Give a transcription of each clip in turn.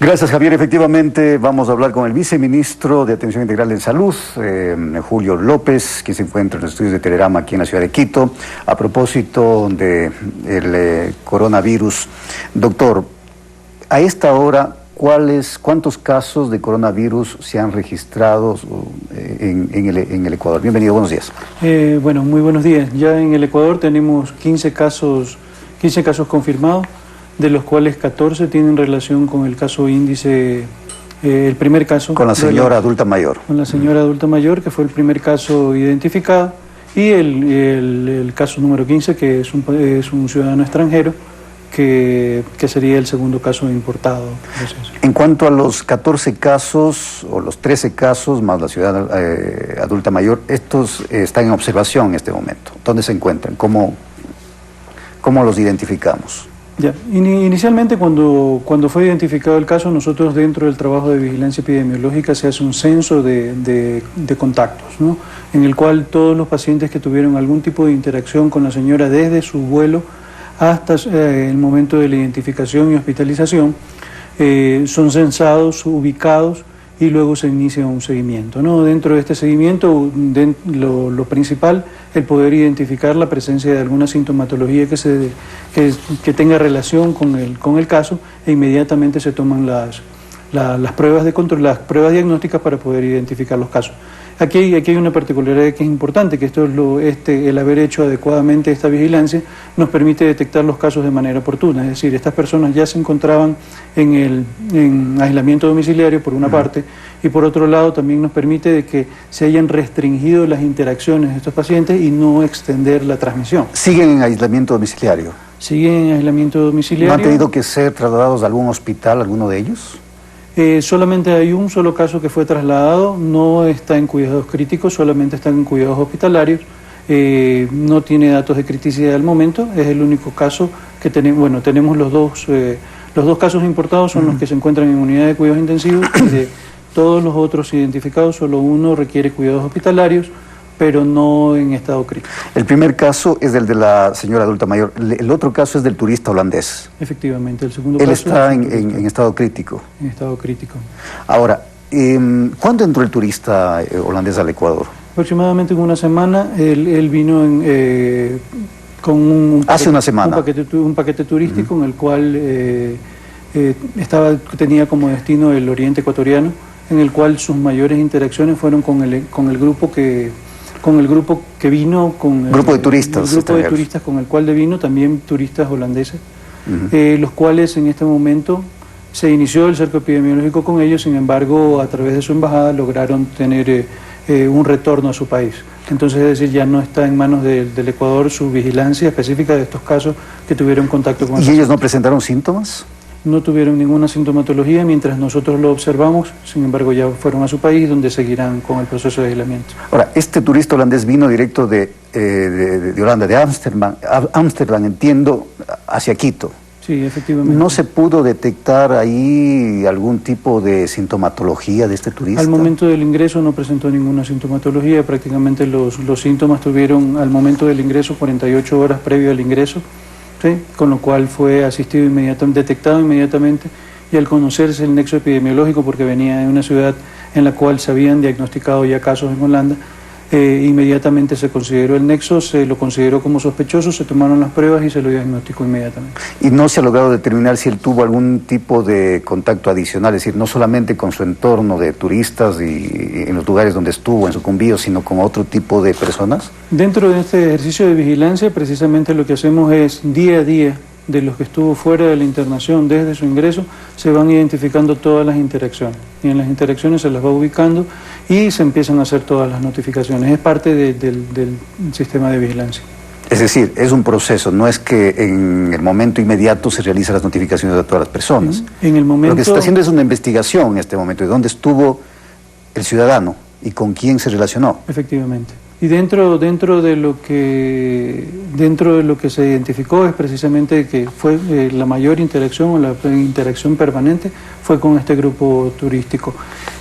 Gracias, Javier. Efectivamente, vamos a hablar con el viceministro de Atención Integral en Salud, Julio López, quien se encuentra en los estudios de Telerama aquí en la ciudad de Quito, a propósito del coronavirus. Doctor, a esta hora, ¿cuántos casos de coronavirus se han registrado en el Ecuador? Bienvenido, buenos días. Bueno, muy buenos días. Ya en el Ecuador tenemos 15 casos confirmados, de los cuales 14 tienen relación con el caso índice, el primer caso. Con la señora adulta mayor. Con la señora adulta mayor, que fue el primer caso identificado, y el caso número 15, que es un ciudadano extranjero, que sería el segundo caso importado. En cuanto a los 14 casos, o los 13 casos, más la ciudadana adulta mayor, estos están en observación en este momento. ¿Dónde se encuentran? ¿Cómo los identificamos? Ya. Inicialmente, cuando fue identificado el caso, nosotros dentro del trabajo de vigilancia epidemiológica se hace un censo de contactos, ¿no? En el cual todos los pacientes que tuvieron algún tipo de interacción con la señora desde su vuelo hasta el momento de la identificación y hospitalización son censados, ubicados, y luego se inicia un seguimiento, ¿no? Dentro de este seguimiento, lo principal, el poder identificar la presencia de alguna sintomatología que tenga relación con el caso, e inmediatamente se toman las pruebas de control, las pruebas diagnósticas para poder identificar los casos. Aquí hay una particularidad que es importante, que esto es el haber hecho adecuadamente esta vigilancia nos permite detectar los casos de manera oportuna. Es decir, estas personas ya se encontraban en aislamiento domiciliario por una parte, y por otro lado también nos permite de que se hayan restringido las interacciones de estos pacientes y no extender la transmisión. ¿Siguen en aislamiento domiciliario? Siguen en aislamiento domiciliario. ¿No han tenido que ser trasladados a algún hospital, alguno de ellos? Solamente hay un solo caso que fue trasladado, no está en cuidados críticos, solamente está en cuidados hospitalarios, no tiene datos de criticidad al momento, es el único caso que tenemos. Bueno, tenemos los dos casos importados son los que se encuentran en unidad de cuidados intensivos, y de todos los otros identificados, solo uno requiere cuidados hospitalarios, pero no en estado crítico. El primer caso es el de la señora adulta mayor. El otro caso es del turista holandés. Efectivamente, el segundo caso. Él está en estado crítico. En estado crítico. Ahora, ¿cuándo entró el turista holandés al Ecuador? Aproximadamente en una semana. Él vino con un paquete, hace una semana. Un paquete turístico en el cual tenía como destino el oriente ecuatoriano, en el cual sus mayores interacciones fueron con el grupo que vino, grupo de turistas. El grupo de turistas con el cual vino, también turistas holandeses, los cuales en este momento se inició el cerco epidemiológico con ellos. Sin embargo, a través de su embajada lograron tener un retorno a su país. Entonces, es decir, ya no está en manos del Ecuador su vigilancia específica de estos casos que tuvieron contacto con ¿Y ellos no presentaron síntomas? No tuvieron ninguna sintomatología mientras nosotros lo observamos, sin embargo ya fueron a su país, donde seguirán con el proceso de aislamiento. Ahora, este turista holandés vino directo de Holanda, de Ámsterdam, entiendo, hacia Quito. Sí, efectivamente. ¿No se pudo detectar ahí algún tipo de sintomatología de este turista? Al momento del ingreso no presentó ninguna sintomatología, prácticamente los síntomas tuvieron al momento del ingreso 48 horas previo al ingreso. ¿Sí? Con lo cual fue asistido detectado inmediatamente, y al conocerse el nexo epidemiológico, porque venía de una ciudad en la cual se habían diagnosticado ya casos en Holanda, inmediatamente se consideró el nexo, se lo consideró como sospechoso, se tomaron las pruebas y se lo diagnosticó inmediatamente. ¿Y no se ha logrado determinar si él tuvo algún tipo de contacto adicional, es decir, no solamente con su entorno de turistas y en los lugares donde estuvo, en Sucumbíos, sino con otro tipo de personas? Dentro de este ejercicio de vigilancia, precisamente lo que hacemos es, día a día, de los que estuvo fuera de la internación desde su ingreso, se van identificando todas las interacciones, y en las interacciones se las va ubicando y se empiezan a hacer todas las notificaciones. Es parte del sistema de vigilancia. Es decir, es un proceso, no es que en el momento inmediato se realizan las notificaciones de todas las personas. En el momento... Lo que se está haciendo es una investigación en este momento de dónde estuvo el ciudadano y con quién se relacionó. Efectivamente. Y dentro de lo que se identificó es precisamente que fue la mayor interacción, o la interacción permanente fue con este grupo turístico.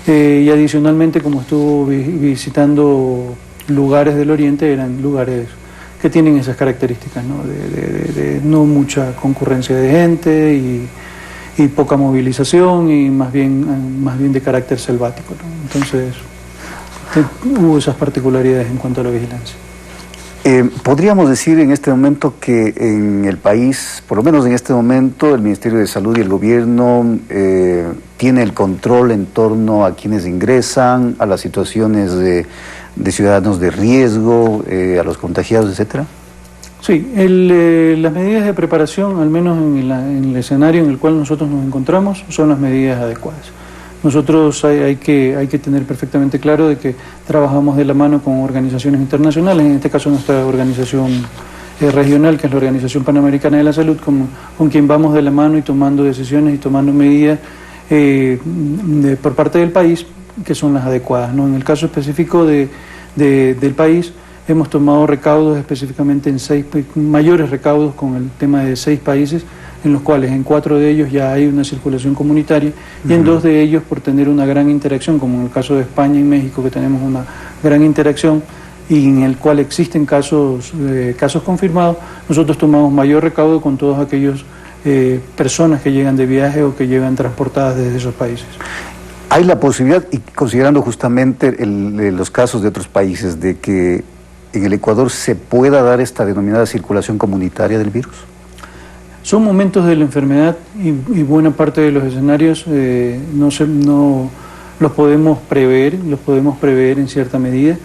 Y adicionalmente, como estuvo visitando lugares del Oriente, eran lugares que tienen esas características, ¿no? De no mucha concurrencia de gente y poca movilización y más bien de carácter selvático, ¿no? Entonces hubo esas particularidades en cuanto a la vigilancia. ¿Podríamos decir en este momento que en el país, por lo menos en este momento, el Ministerio de Salud y el gobierno tiene el control en torno a quienes ingresan, a las situaciones de ciudadanos de riesgo, a los contagiados, etcétera? Sí, las medidas de preparación, al menos en el escenario en el cual nosotros nos encontramos, son las medidas adecuadas. Nosotros hay que tener perfectamente claro de que trabajamos de la mano con organizaciones internacionales, en este caso nuestra organización regional, que es la Organización Panamericana de la Salud, con quien vamos de la mano y tomando decisiones y tomando medidas por parte del país que son las adecuadas, ¿no? En el caso específico del país, hemos tomado recaudos específicamente mayores recaudos con el tema de 6 países, en los cuales en 4 de ellos ya hay una circulación comunitaria y en 2 de ellos por tener una gran interacción, como en el caso de España y México, que tenemos una gran interacción y en el cual existen casos confirmados, nosotros tomamos mayor recaudo con todos aquellos personas que llegan de viaje o que llegan transportadas desde esos países. ¿Hay la posibilidad, y considerando justamente los casos de otros países, de que en el Ecuador se pueda dar esta denominada circulación comunitaria del virus? Son momentos de la enfermedad y buena parte de los escenarios no los podemos prever en cierta medida.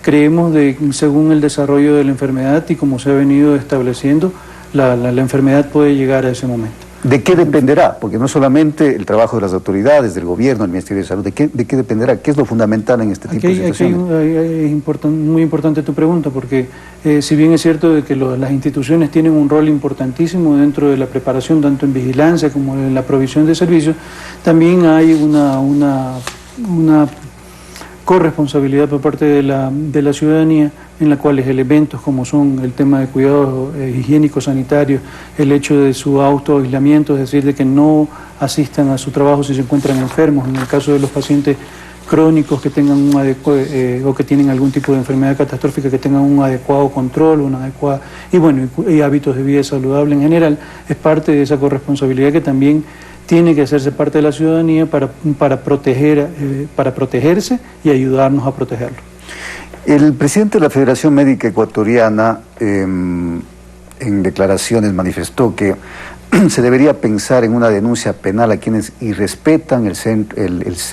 Creemos según el desarrollo de la enfermedad y como se ha venido estableciendo, la enfermedad puede llegar a ese momento. ¿De qué dependerá? Porque no solamente el trabajo de las autoridades, del gobierno, del Ministerio de Salud, ¿de qué dependerá? ¿Qué es lo fundamental en este tipo de situaciones? Es muy importante tu pregunta, porque si bien es cierto de que las instituciones tienen un rol importantísimo dentro de la preparación, tanto en vigilancia como en la provisión de servicios, también hay una corresponsabilidad por parte de la ciudadanía, en la cual elementos como son el tema de cuidados higiénicos, sanitarios, el hecho de su autoaislamiento, es decir, de que no asistan a su trabajo si se encuentran enfermos, en el caso de los pacientes crónicos que tengan o que tienen algún tipo de enfermedad catastrófica, que tengan un adecuado control, y hábitos de vida saludable en general, es parte de esa corresponsabilidad que también tiene que hacerse parte de la ciudadanía para protegerse y ayudarnos a protegerlo. El presidente de la Federación Médica Ecuatoriana en declaraciones manifestó que se debería pensar en una denuncia penal a quienes irrespetan el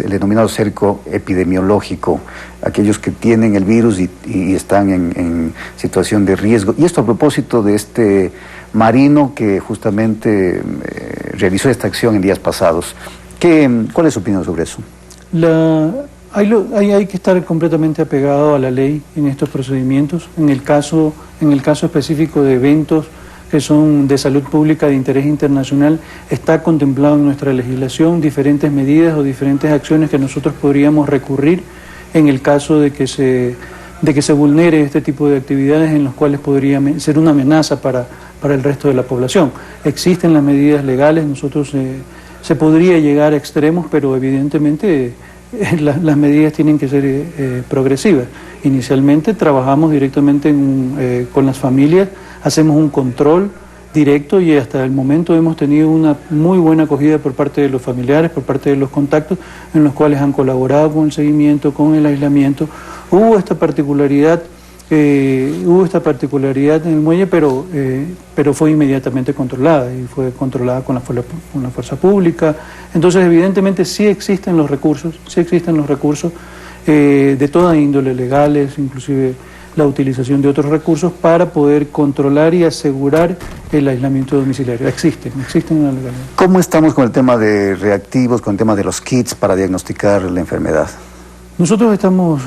denominado cerco epidemiológico, aquellos que tienen el virus y están en situación de riesgo. Y esto a propósito de este marino que justamente realizó esta acción en días pasados. ¿Cuál es su opinión sobre eso? Hay que estar completamente apegado a la ley en estos procedimientos. En el caso específico de eventos que son de salud pública de interés internacional, está contemplado en nuestra legislación diferentes medidas o diferentes acciones que nosotros podríamos recurrir en el caso de que se vulnere este tipo de actividades en los cuales podría ser una amenaza para el resto de la población. Existen las medidas legales, se podría llegar a extremos, pero evidentemente las medidas tienen que ser progresivas. Inicialmente trabajamos directamente con las familias, hacemos un control directo y hasta el momento hemos tenido una muy buena acogida por parte de los familiares, por parte de los contactos, en los cuales han colaborado con el seguimiento, con el aislamiento. Hubo esta particularidad en el muelle, pero fue inmediatamente controlada y fue controlada con la fuerza pública. Entonces, evidentemente, sí existen los recursos de toda índole, legales, inclusive la utilización de otros recursos para poder controlar y asegurar el aislamiento domiciliario. Existen en la legalidad. ¿Cómo estamos con el tema de reactivos, con el tema de los kits para diagnosticar la enfermedad? Nosotros estamos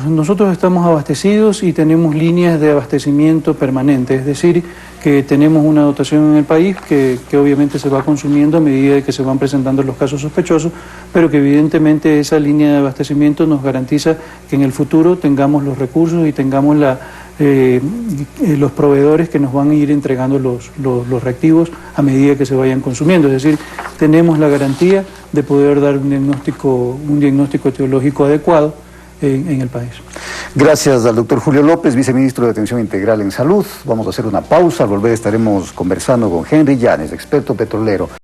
abastecidos y tenemos líneas de abastecimiento permanente, es decir, que tenemos una dotación en el país que obviamente se va consumiendo a medida de que se van presentando los casos sospechosos, pero que evidentemente esa línea de abastecimiento nos garantiza que en el futuro tengamos los recursos y tengamos los proveedores que nos van a ir entregando los reactivos a medida que se vayan consumiendo. Es decir, tenemos la garantía de poder dar un diagnóstico etiológico adecuado en el país. Gracias al doctor Julio López, viceministro de Atención Integral en Salud. Vamos a hacer una pausa, al volver estaremos conversando con Henry Llanes, experto petrolero.